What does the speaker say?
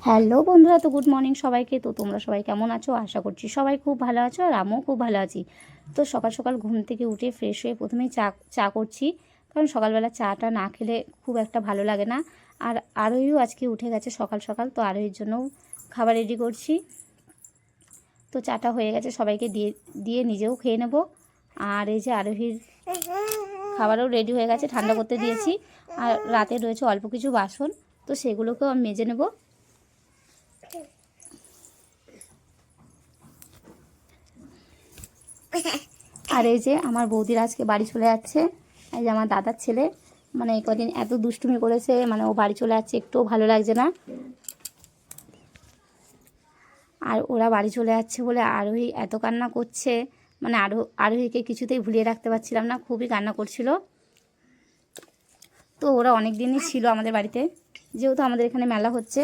Hello বন্ধুরা, তো good morning সবাইকে। তো তোমরা সবাই কেমন আছো? আশা করছি সবাই খুব ভালো আছো, আর আমিও খুব ভালো আছি। তো সকাল সকাল ঘুম থেকে উঠে ফ্রেশ হয়ে প্রথমেই চা করছি, কারণ সকালবেলা চাটা না খেলে খুব একটা ভালো লাগে না। আর আরোহীও আজকে উঠে গেছে সকাল সকাল, তো আরোহীর জন্যও খাবার রেডি করছি। তো চাটা হয়ে গেছে, সবাইকে দিয়ে দিয়ে নিজেও খেয়ে নেব। আর এই যে আরোহীর খাবারও রেডি হয়ে গেছে, ঠান্ডা করতে দিয়েছি। আর রাতে রয়েছে অল্প কিছু বাসন, তো সেগুলোকেও আমি মেজে নেব। আর এই যে আমার বৌদিরা আজকে বাড়ি চলে যাচ্ছে। এই যে আমার দাদার ছেলে, মানে এই কদিন এত দুষ্টুমি করেছে, মানে ও বাড়ি চলে যাচ্ছে, একটুও ভালো লাগছে না। আর ওরা বাড়ি চলে যাচ্ছে বলে আরোহী এত কান্না করছে, মানে আরোহীকে কিছুতেই ভুলিয়ে রাখতে পারছিলাম না, খুবই কান্না করছিল। তো ওরা অনেক দিনই ছিল আমাদের বাড়িতে, যেহেতু আমাদের এখানে মেলা হচ্ছে।